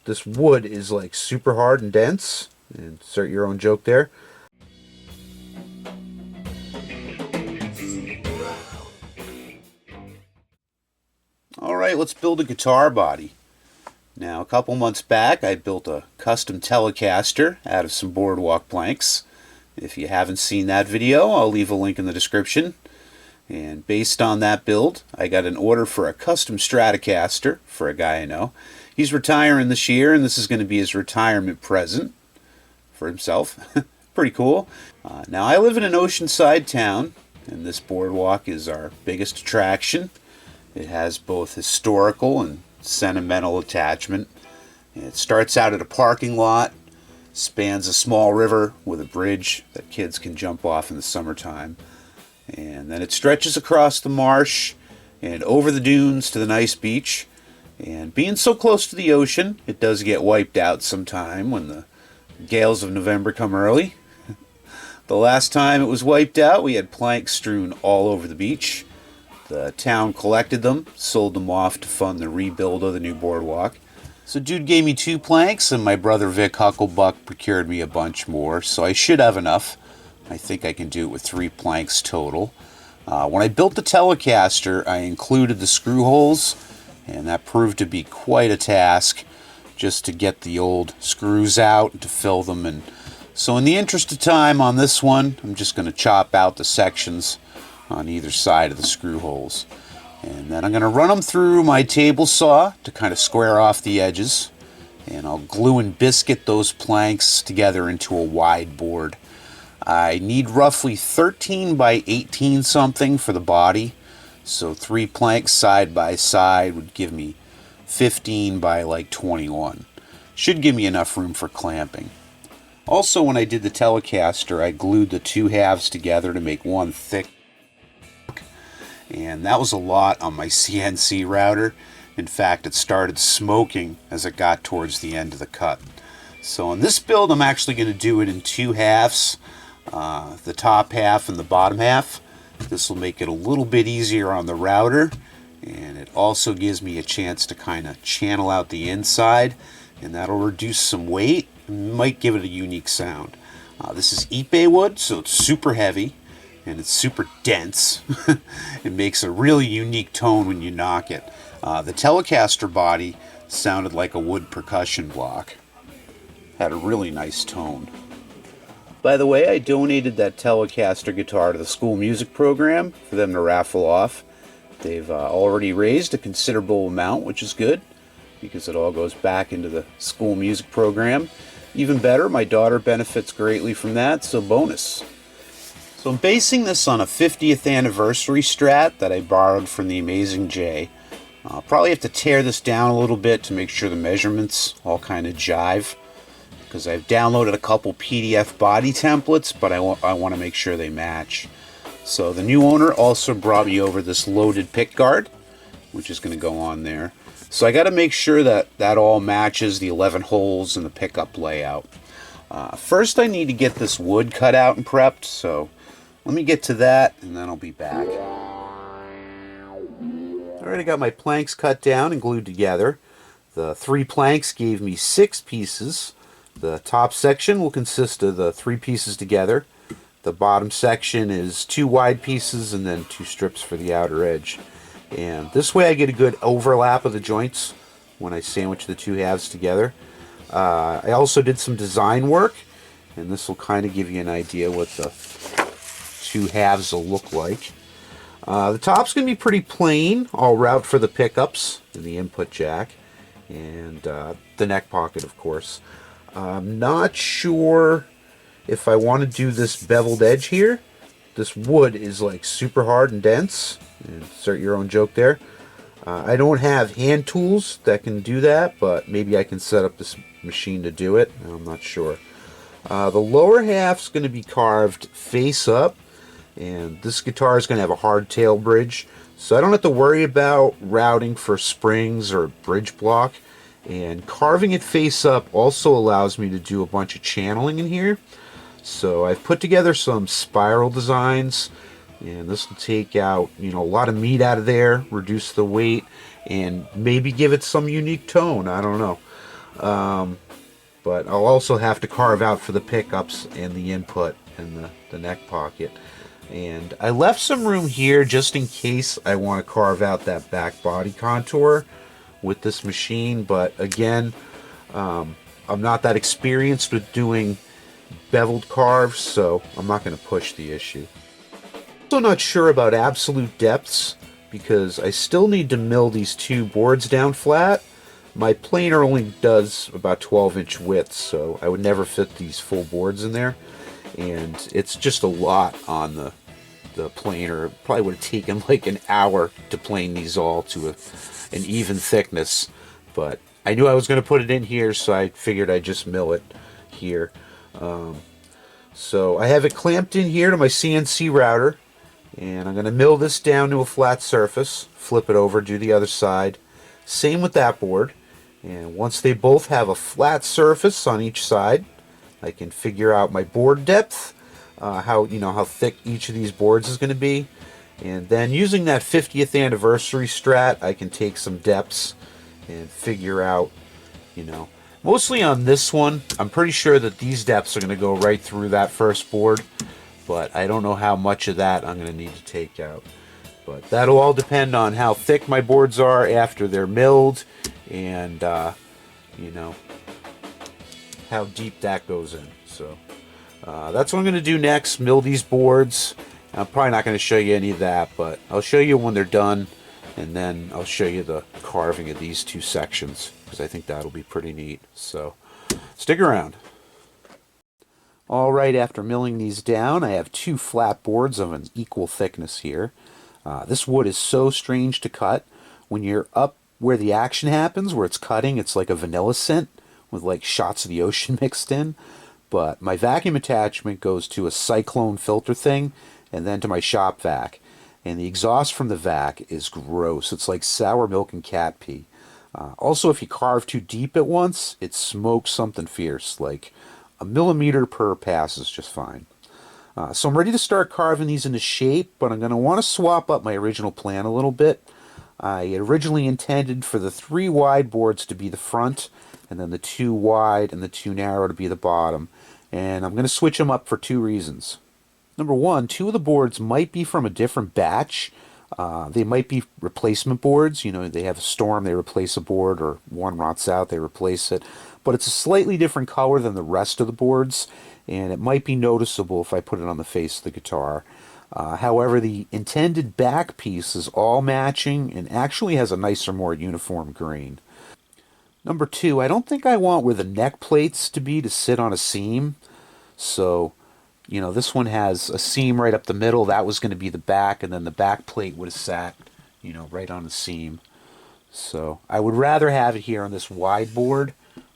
This wood is like super hard and dense. Insert your own joke there. Alright, let's build a guitar body. Now, a couple months back, I built a custom Telecaster out of some Boardwalk planks. If you haven't seen that video, I'll leave a link in the description. And based on that build, I got an order for a custom Stratocaster for a guy I know. He's retiring this year, and this is going to be his retirement present for himself. Pretty cool. Now, I live in an oceanside town, and this boardwalk is our biggest attraction. It has both historical and sentimental attachment. It starts out at a parking lot, spans a small river with a bridge that kids can jump off in the summertime, and then it stretches across the marsh and over the dunes to the nice beach. And being so close to the ocean, it does get wiped out sometime when the gales of November come early. The last time it was wiped out, we had planks strewn all over the beach. The town collected them, sold them off to fund the rebuild of the new boardwalk. So dude gave me 2 planks, and my brother Vic Hucklebuck procured me a bunch more, so I should have enough. I think I can do it with 3 planks total. When I built the Telecaster, I included the screw holes, and that proved to be quite a task just to get the old screws out and to fill them. And so in the interest of time on this one, I'm just going to chop out the sections on either side of the screw holes. And then I'm going to run them through my table saw to kind of square off the edges. And I'll glue and biscuit those planks together into a wide board. I need roughly 13 by 18 something for the body. So 3 planks side by side would give me 15 by like 21. Should give me enough room for clamping. Also, when I did the Telecaster, I glued the 2 halves together to make one thick. And that was a lot on my CNC router. In fact, it started smoking as it got towards the end of the cut. So in this build, I'm actually going to do it in 2 halves. The top half and the bottom half. This will make it a little bit easier on the router, and it also gives me a chance to kind of channel out the inside, and that'll reduce some weight and might give it a unique sound. This is Ipe wood, so it's super heavy and it's super dense. It makes a really unique tone when you knock it. The Telecaster body sounded like a wood percussion block. Had a really nice tone. By the way, I donated that Telecaster guitar to the school music program for them to raffle off. They've already raised a considerable amount, which is good, because it all goes back into the school music program. Even better, my daughter benefits greatly from that, so bonus. So I'm basing this on a 50th anniversary Strat that I borrowed from the Amazing Jay. I'll probably have to tear this down a little bit to make sure the measurements all kind of jive, because I've downloaded a couple PDF body templates, but I want to make sure they match. So the new owner also brought me over this loaded pick guard, which is going to go on there. So I got to make sure that that all matches the 11 holes in the pickup layout. First I need to get this wood cut out and prepped, so let me get to that and then I'll be back. Alright, I got my planks cut down and glued together. The 3 planks gave me 6 pieces. The top section will consist of the 3 pieces together. The bottom section is 2 wide pieces and then 2 strips for the outer edge. And this way I get a good overlap of the joints when I sandwich the 2 halves together. I also did some design work, and this will kind of give you an idea what the 2 halves will look like. The top's going to be pretty plain. I'll route for the pickups and the input jack and the neck pocket, of course. I'm not sure if I want to do this beveled edge here. This wood is like super hard and dense. Insert your own joke there. I don't have hand tools that can do that, but maybe I can set up this machine to do it. I'm not sure. The lower half's going to be carved face up, and this guitar is going to have a hard tail bridge, so I don't have to worry about routing for springs or bridge block. And carving it face up also allows me to do a bunch of channeling in here. So I've put together some spiral designs, and this will take out, a lot of meat out of there, reduce the weight, and maybe give it some unique tone. I don't know. But I'll also have to carve out for the pickups and the input and the neck pocket. And I left some room here just in case I want to carve out that back body contour with this machine. But again, I'm not that experienced with doing beveled carves, so I'm not going to push the issue. Also not sure about absolute depths because I still need to mill these two boards down flat. My planer only does about 12-inch widths, so I would never fit these full boards in there. And it's just a lot on the planer. It probably would have taken like an hour to plane these all to an even thickness. But I knew I was going to put it in here, so I figured I'd just mill it here. So I have it clamped in here to my CNC router, and I'm going to mill this down to a flat surface, flip it over, do the other side. Same with that board. And once they both have a flat surface on each side, I can figure out my board depth, how thick each of these boards is going to be. And then using that 50th anniversary Strat, I can take some depths and figure out, mostly on this one, I'm pretty sure that these depths are going to go right through that first board, but I don't know how much of that I'm going to need to take out. But that'll all depend on how thick my boards are after they're milled, and how deep that goes in. So that's what I'm going to do next, mill these boards. I'm probably not going to show you any of that, but I'll show you when they're done, and then I'll show you the carving of these two sections, because I think that'll be pretty neat. So stick around. Alright, after milling these down, I have two flat boards of an equal thickness here. This wood is so strange to cut. When you're up where the action happens, where it's cutting, it's like a vanilla scent with like shots of the ocean mixed in. But my vacuum attachment goes to a cyclone filter thing, and then to my shop vac. And the exhaust from the vac is gross. It's like sour milk and cat pee. Also, if you carve too deep at once, it smokes something fierce. Like a millimeter per pass is just fine. So I'm ready to start carving these into shape, but I'm going to want to swap up my original plan a little bit. I originally intended for the 3 wide boards to be the front, and then the 2 wide and the 2 narrow to be the bottom. And I'm going to switch them up for 2 reasons. Number 1, 2 of the boards might be from a different batch. They might be replacement boards. They have a storm, they replace a board, or one rots out, they replace it. But it's a slightly different color than the rest of the boards, and it might be noticeable if I put it on the face of the guitar. However, the intended back piece is all matching and actually has a nicer, more uniform grain. Number 2, I don't think I want where the neck plates to be to sit on a seam. So, this one has a seam right up the middle. That was going to be the back, and then the back plate would have sat, right on the seam. So I would rather have it here on this wide board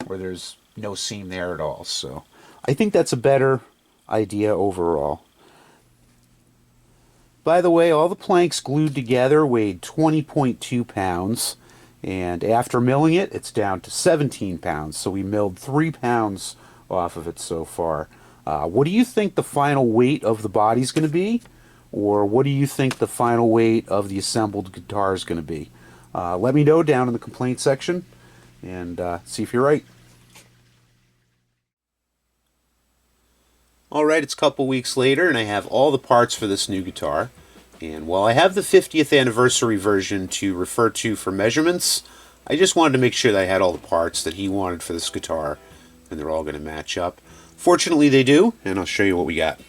where there's no seam there at all. So I think that's a better idea overall. By the way, all the planks glued together weighed 20.2 pounds, and after milling it, it's down to 17 pounds. So we milled 3 pounds off of it so far. What do you think the final weight of the body is going to be? Or what do you think the final weight of the assembled guitar is going to be? Let me know down in the complaint section, and see if you're right. Alright, it's a couple weeks later, and I have all the parts for this new guitar. And while I have the 50th anniversary version to refer to for measurements, I just wanted to make sure that I had all the parts that he wanted for this guitar, and they're all going to match up. Fortunately they do, and I'll show you what we got.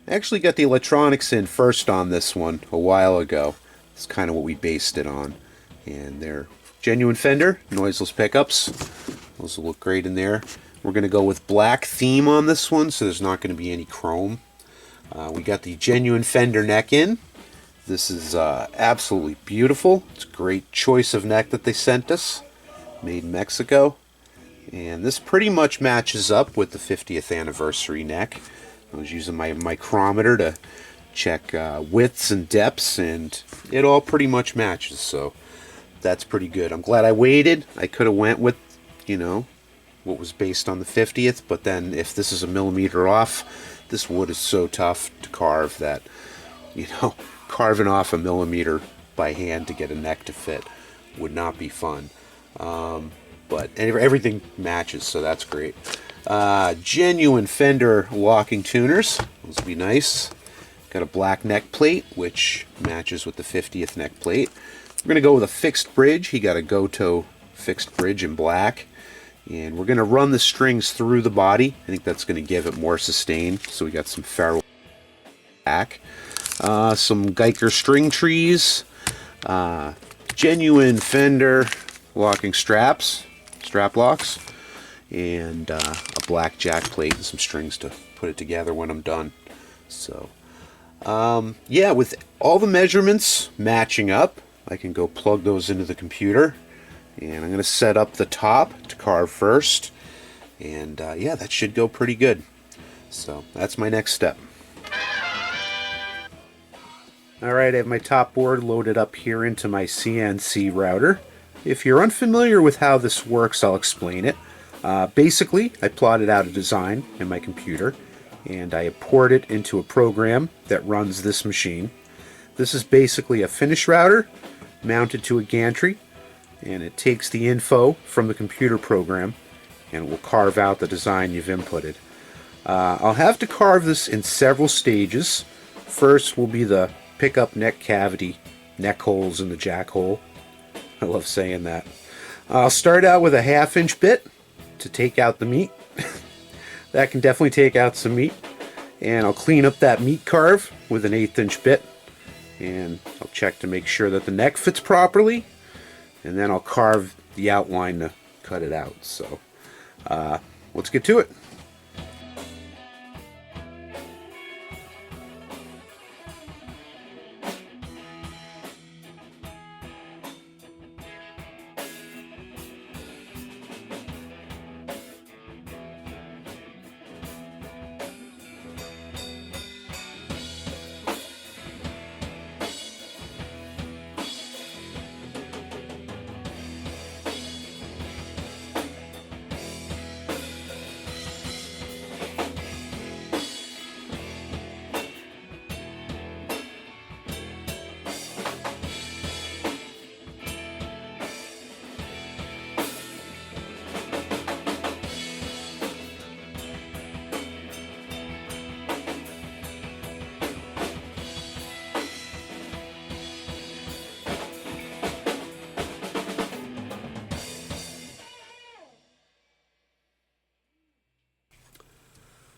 I actually got the electronics in first on this one a while ago. It's kind of what we based it on. And they're genuine Fender, noiseless pickups. Those will look great in there. We're going to go with black theme on this one, so there's not going to be any chrome. We got the genuine Fender neck in. This is absolutely beautiful. It's a great choice of neck that they sent us. Made in Mexico. And this pretty much matches up with the 50th anniversary neck. I was using my micrometer to check widths and depths, and it all pretty much matches, so that's pretty good. I'm glad I waited. I could have went with, what was based on the 50th, but then if this is a millimeter off, this wood is so tough to carve that, carving off a millimeter by hand to get a neck to fit would not be fun. but everything matches, so that's great. Genuine Fender locking tuners. Those would be nice. Got a black neck plate, which matches with the 50th neck plate. We're going to go with a fixed bridge. He got a Gotoh fixed bridge in black. And we're going to run the strings through the body. I think that's going to give it more sustain. So we got some ferrule back. Some Geiger string trees. Genuine Fender locking straps, strap locks. And a black jack plate and some strings to put it together when I'm done. So, yeah, with all the measurements matching up, I can go plug those into the computer. And I'm going to set up the top to carve first. And yeah, that should go pretty good. So that's my next step. Alright, I have my top board loaded up here into my CNC router. If you're unfamiliar with how this works, I'll explain it. Basically, I plotted out a design in my computer, and I import it into a program that runs this machine. This is basically a finish router mounted to a gantry, and it takes the info from the computer program and it will carve out the design you've inputted. I'll have to carve this in several stages. First will be the pickup neck cavity, neck holes in the jack hole. I love saying that. I'll start out with a 1/2 inch bit to take out the meat. That can definitely take out some meat. And I'll clean up that meat carve with an 1/8 inch bit. And I'll check to make sure that the neck fits properly. And then I'll carve the outline to cut it out. So let's get to it.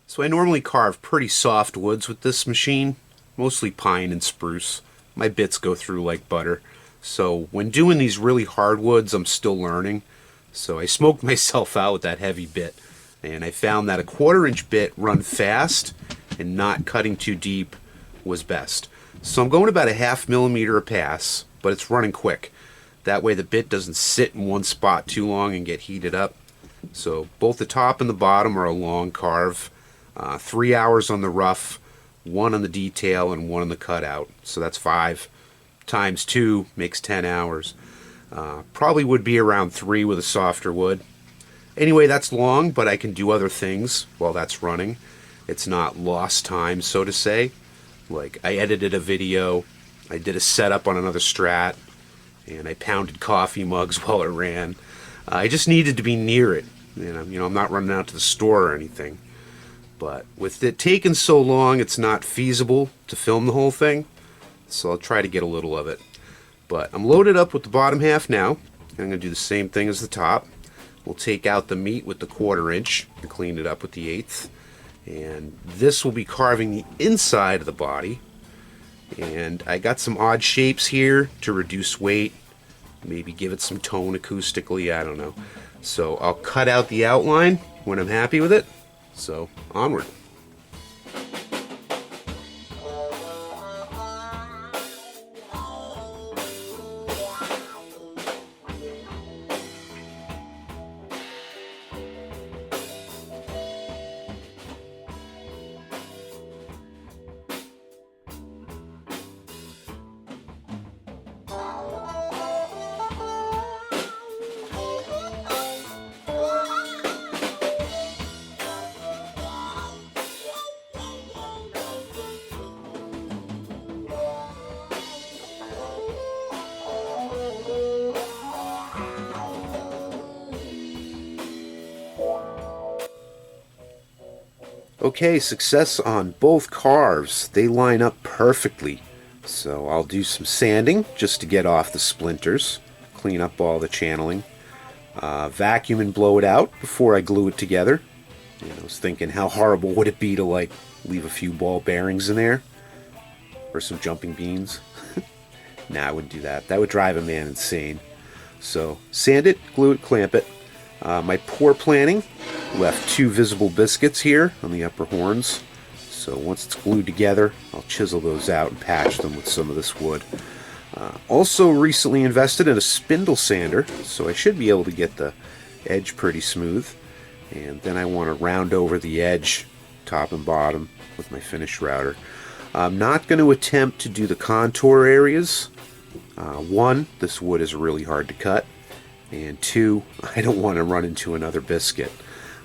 So I normally carve pretty soft woods with this machine, mostly pine and spruce. My bits go through like butter. So when doing these really hard woods, I'm still learning. So I smoked myself out with that heavy bit. And I found that a 1/4 inch bit run fast and not cutting too deep was best. So I'm going about a 1/2 millimeter a pass, but it's running quick. That way the bit doesn't sit in one spot too long and get heated up. So both the top and the bottom are a long carve. 3 hours on the rough, 1 on the detail, and 1 on the cutout. So that's 5 times 2 makes 10 hours. Probably would be around 3 with a softer wood. Anyway, that's long, but I can do other things while that's running. It's not lost time, so to say. Like, I edited a video, I did a setup on another Strat, and I pounded coffee mugs while it ran. I just needed to be near it. You know, I'm not running out to the store or anything. But with it taking so long, it's not feasible to film the whole thing. So I'll try to get a little of it. But I'm loaded up with the bottom half now. I'm going to do the same thing as the top. We'll take out the meat with the 1/4 inch and clean it up with the 1/8. And this will be carving the inside of the body. And I got some odd shapes here to reduce weight. Maybe give it some tone acoustically, I don't know. So I'll cut out the outline when I'm happy with it. So, onward. Okay, success on both carves. They line up perfectly. So I'll do some sanding just to get off the splinters, clean up all the channeling, vacuum and blow it out before I glue it together. And I was thinking, how horrible would it be to like leave a few ball bearings in there or some jumping beans? Nah, I wouldn't do that. That would drive a man insane. So sand it, glue it, clamp it. My pour planning left 2 visible biscuits here on the upper horns. So once it's glued together, I'll chisel those out and patch them with some of this wood. Also recently invested in a spindle sander, so I should be able to get the edge pretty smooth. And then I want to round over the edge, top and bottom, with my finish router. I'm not going to attempt to do the contour areas. 1, this wood is really hard to cut. And 2, I don't want to run into another biscuit.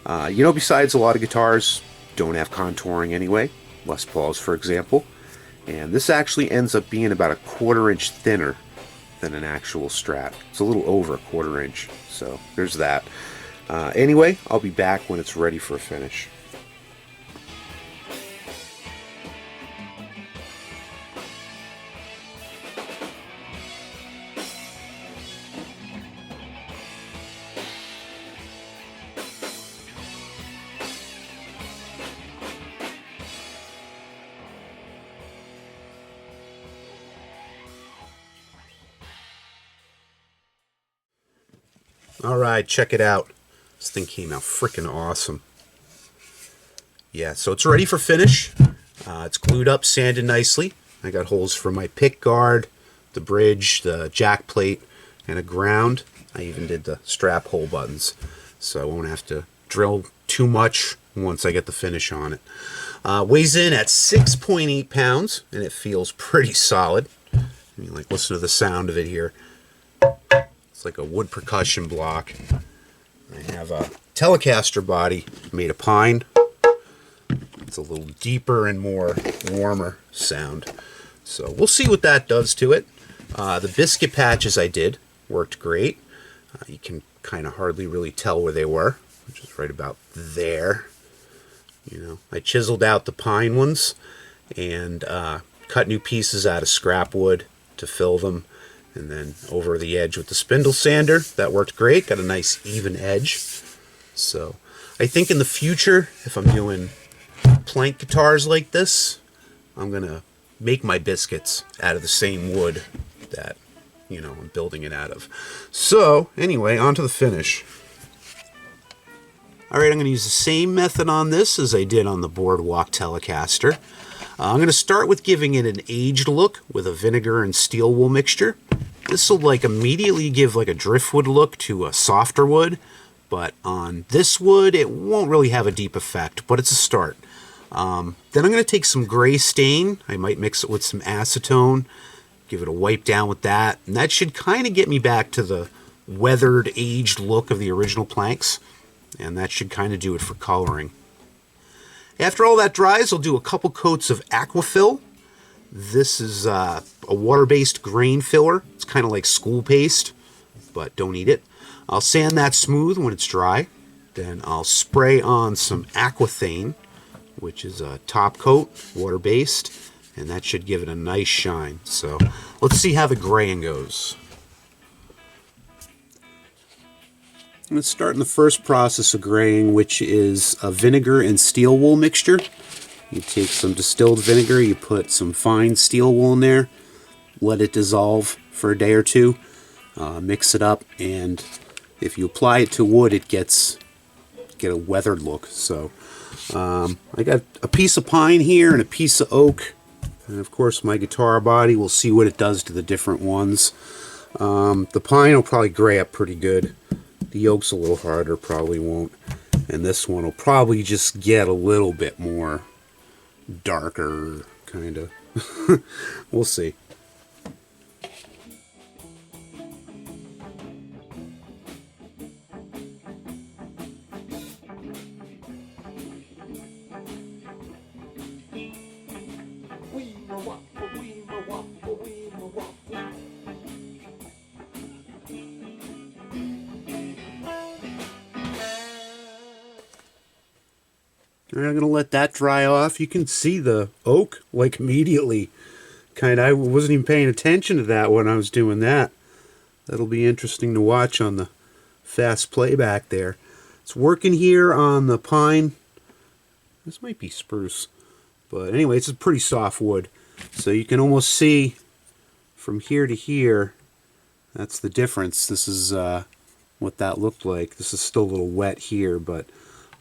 Besides, a lot of guitars don't have contouring anyway. Les Pauls, for example. And this actually ends up being about a 1/4 inch thinner than an actual Strat. It's a little over a 1/4 inch. So there's that. Anyway, I'll be back when it's ready for a finish. Alright, check it out. This thing came out freaking awesome. Yeah, so it's ready for finish. It's glued up, sanded nicely. I got holes for my pick guard, the bridge, the jack plate, and a ground. I even did the strap hole buttons, so I won't have to drill too much once I get the finish on it. Weighs in at 6.8 pounds, and it feels pretty solid. I mean, like, listen to the sound of it here. It's like a wood percussion block. I have a Telecaster body made of pine. It's a little deeper and more warmer sound. So we'll see what that does to it. The biscuit patches I did worked great. You can kind of hardly really tell where they were, which is right about there. I chiseled out the pine ones and cut new pieces out of scrap wood to fill them. And then over the edge with the spindle sander, that worked great. Got a nice even edge. So I think in the future, if I'm doing plank guitars like this, I'm going to make my biscuits out of the same wood that, I'm building it out of. So anyway, on to the finish. Alright, I'm going to use the same method on this as I did on the Boardwalk Telecaster. I'm going to start with giving it an aged look with a vinegar and steel wool mixture. This will immediately give a driftwood look to a softer wood, but on this wood it won't really have a deep effect, but it's a start. Then I'm going to take some gray stain. I might mix it with some acetone, give it a wipe down with that, and that should kind of get me back to the weathered, aged look of the original planks, and that should kind of do it for coloring. After all that dries, I'll do a couple coats of Aqua-Fill. This is a water-based grain filler. It's kind of like school paste, but don't eat it. I'll sand that smooth when it's dry. Then I'll spray on some Aqua-Thane, which is a top coat, water-based, and that should give it a nice shine. So let's see how the graying goes. I'm going to start in the first process of graying, which is a vinegar and steel wool mixture. You take some distilled vinegar, you put some fine steel wool in there, let it dissolve for a day or two, mix it up, and if you apply it to wood, it get a weathered look. So I got a piece of pine here and a piece of oak, and of course my guitar body. We'll see what it does to the different ones. The pine will probably gray up pretty good. The oak's a little harder, probably won't. And this one will probably just get a little bit more darker, kind of. We'll see. All right, I'm going to let that dry off. You can see the oak like immediately. I wasn't even paying attention to that when I was doing that. That'll be interesting to watch on the fast playback there. It's working here on the pine. This might be spruce. But anyway, it's a pretty soft wood. So you can almost see from here to here, that's the difference. This is what that looked like. This is still a little wet here, but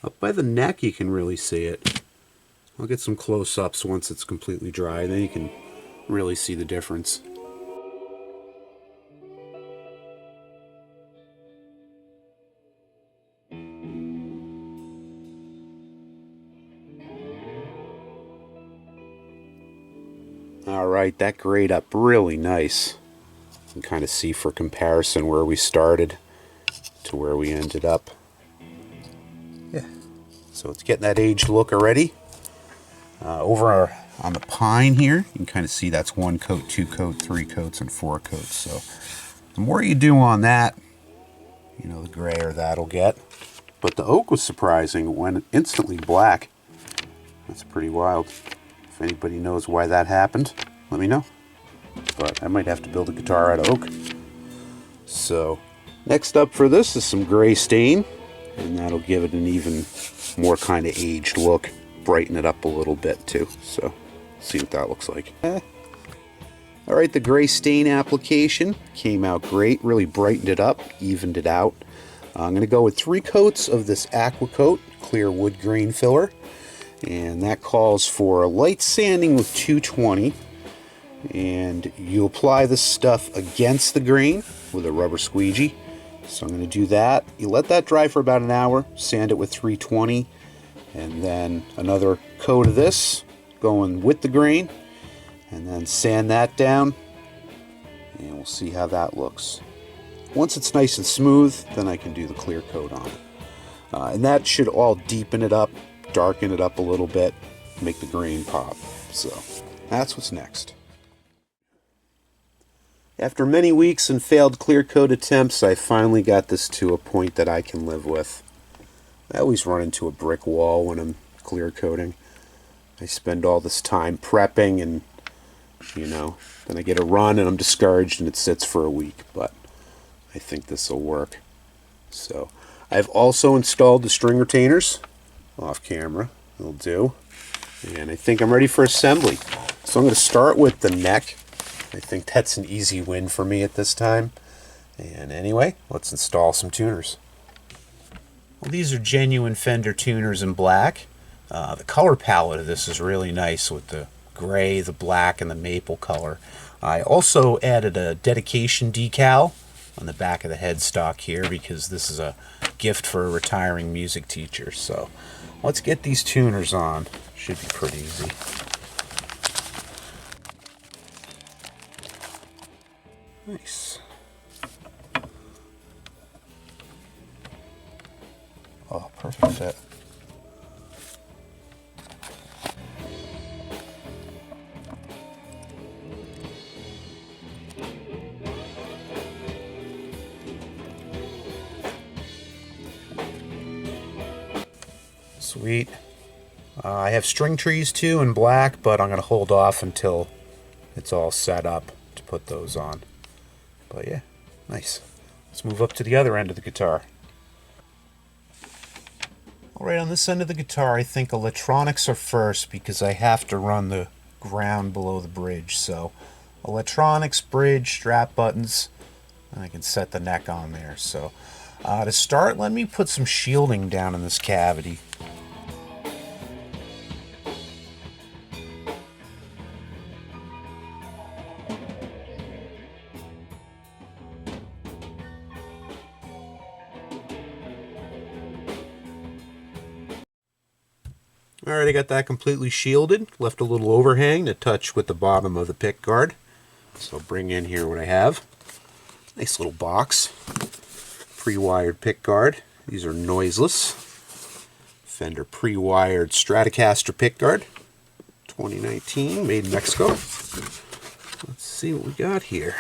up by the neck you can really see it. I'll get some close-ups once it's completely dry, then you can really see the difference. Alright, that grayed up really nice. You can kind of see for comparison where we started to where we ended up. Yeah, so it's getting that aged look already. Over on the pine here, you can kind of see that's 1 coat, 2 coat, 3 coats, and 4 coats. So the more you do on that, you know, the grayer that'll get. But the oak was surprising. It went instantly black. That's pretty wild. If anybody knows why that happened, let me know. But I might have to build a guitar out of oak. So next up for this is some gray stain, and that'll give it an even more kind of aged look, brighten it up a little bit too. So see what that looks like. Alright, the gray stain application came out great, really brightened it up, evened it out. I'm going to go with 3 coats of this Aqua-Coat clear wood grain filler, and that calls for light sanding with 220, and you apply this stuff against the grain with a rubber squeegee. So I'm going to do that. You let that dry for about an hour, sand it with 320, and then another coat of this going with the grain, and then sand that down, and we'll see how that looks. Once it's nice and smooth, then I can do the clear coat on it. And that should all deepen it up, darken it up a little bit, make the grain pop. So that's what's next. After many weeks and failed clear coat attempts, I finally got this to a point that I can live with. I always run into a brick wall when I'm clear coating. I spend all this time prepping, and you know, then I get a run and I'm discouraged and it sits for a week, but I think this will work. So I've also installed the string retainers off camera. It'll do. And I think I'm ready for assembly. So I'm going to start with the neck. I think that's an easy win for me at this time. And anyway, let's install some tuners. Well, these are genuine Fender tuners in black. The color palette of this is really nice with the gray, the black, and the maple color. I also added a dedication decal on the back of the headstock here because this is a gift for a retiring music teacher. So let's get these tuners on. Should be pretty easy. Nice. Oh, perfect fit. Sweet. I have string trees too in black, but I'm going to hold off until it's all set up to put those on. But yeah, nice. Let's move up to the other end of the guitar. Alright, on this end of the guitar, I think electronics are first because I have to run the ground below the bridge. So electronics, bridge, strap buttons, and I can set the neck on there. So to start, let me put some shielding down in this cavity. Alright, I got that completely shielded. Left a little overhang to touch with the bottom of the pick guard. So I'll bring in here what I have. Nice little box. Pre-wired pick guard. These are noiseless. Fender pre-wired Stratocaster pick guard. 2019, made in Mexico. Let's see what we got here.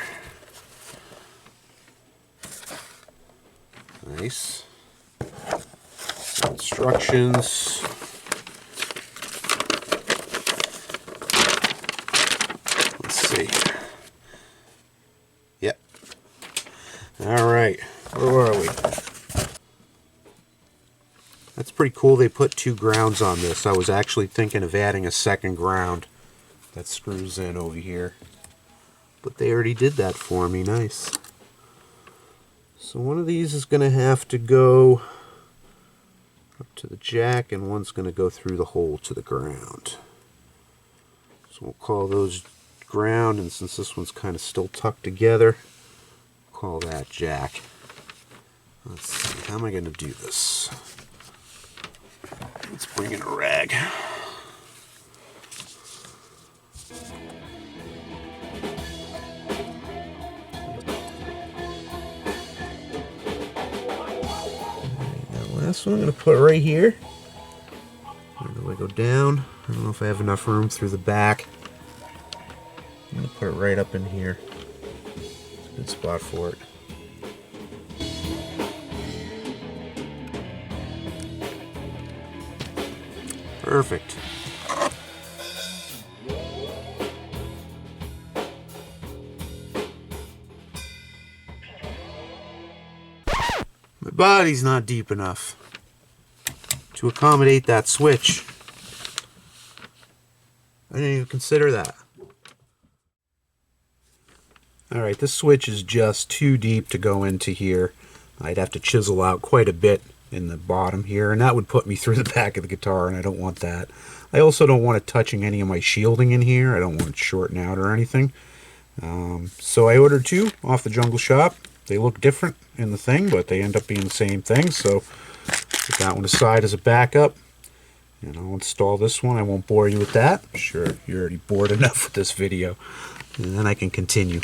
Nice. Instructions. That's pretty cool. They put 2 grounds on this. I was actually thinking of adding a second ground that screws in over here, but they already did that for me. Nice. So one of these is going to have to go up to the jack, and one's going to go through the hole to the ground. So we'll call those ground, and since this one's kind of still tucked together, we'll call that jack. Let's see, how am I going to do this? Let's bring in a rag. Last one I'm going to put right here. Where do I go down? I don't know if I have enough room through the back. I'm going to put it right up in here. It's a good spot for it. Perfect. My body's not deep enough to accommodate that switch. I didn't even consider that. Alright, this switch is just too deep to go into here. I'd have to chisel out quite a bit in the bottom here, and that would put me through the back of the guitar, and I don't want that. I also don't want it touching any of my shielding in here. I don't want it shorting out or anything. So I ordered 2 off the Jungle Shop. They look different in the thing, but they end up being the same thing. So put that one aside as a backup, and I'll install this one. I won't bore you with that. I'm sure you're already bored enough with this video, and then I can continue.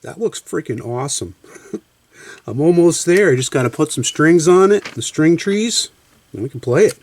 That looks freaking awesome. I'm almost there. I just got to put some strings on it, the string trees, and we can play it.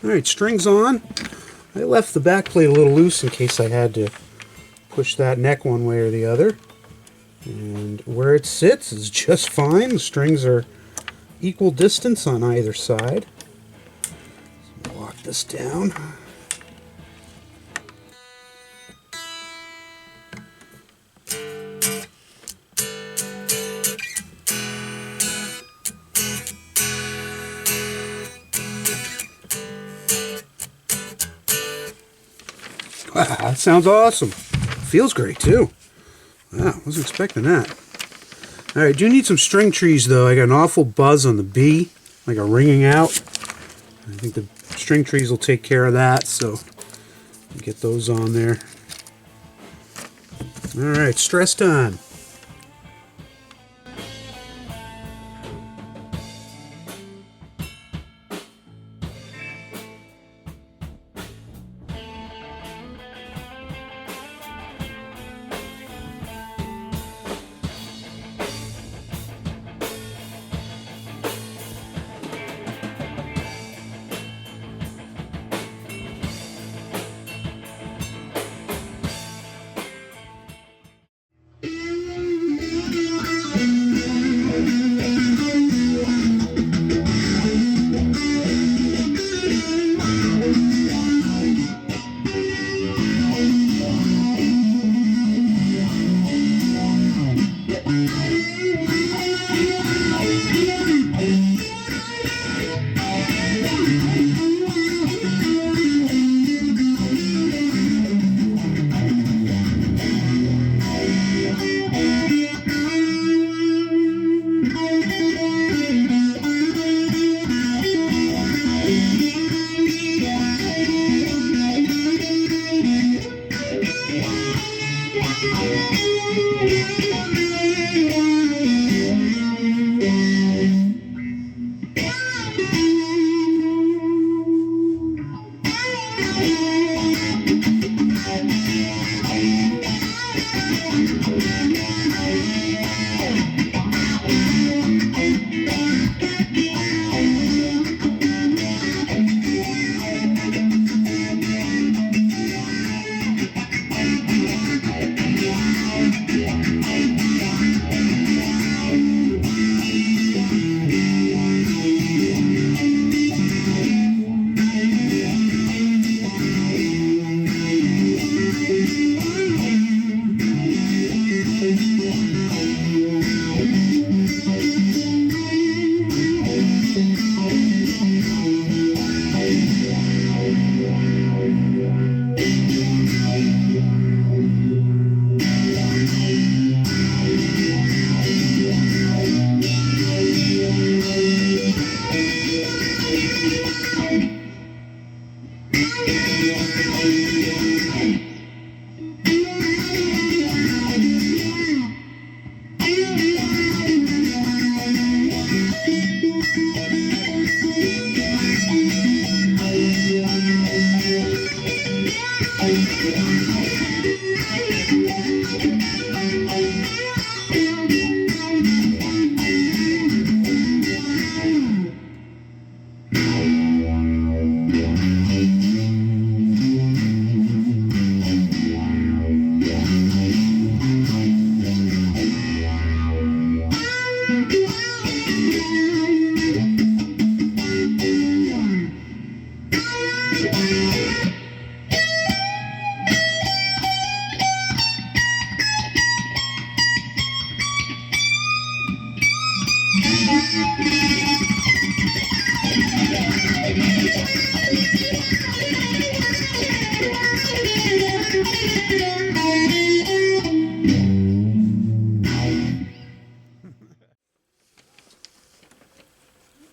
Alright, strings on. I left the back plate a little loose in case I had to push that neck one way or the other. And where it sits is just fine. The strings are equal distance on either side. So lock this down. Wow, that sounds awesome. Feels great too. Wow, wasn't expecting that. Alright, do need some string trees though. I got an awful buzz on the B, like a ringing out. I think the string trees will take care of that, so get those on there. Alright, stress time.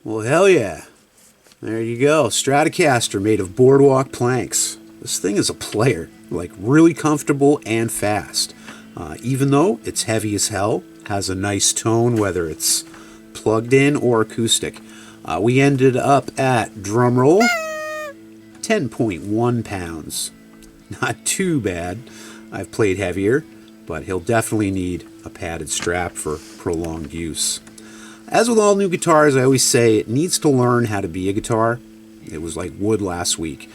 Well, hell yeah. There you go. Stratocaster made of Boardwalk planks. This thing is a player. Like, really comfortable and fast. Even though it's heavy as hell, has a nice tone, whether it's plugged in or acoustic. We ended up at, drumroll, 10.1 pounds. Not too bad. I've played heavier, but he'll definitely need a padded strap for prolonged use. As with all new guitars, I always say it needs to learn how to be a guitar. It was like wood last week.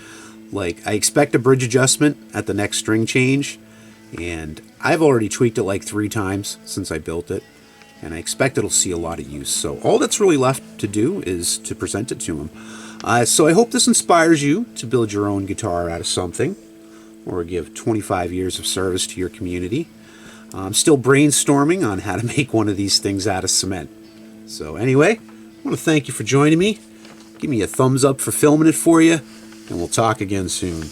Like, I expect a bridge adjustment at the next string change, and I've already tweaked it like 3 times since I built it, and I expect it'll see a lot of use. So all that's really left to do is to present it to him. So I hope this inspires you to build your own guitar out of something, or give 25 years of service to your community. I'm still brainstorming on how to make one of these things out of cement. So anyway, I want to thank you for joining me. Give me a thumbs up for filming it for you, and we'll talk again soon.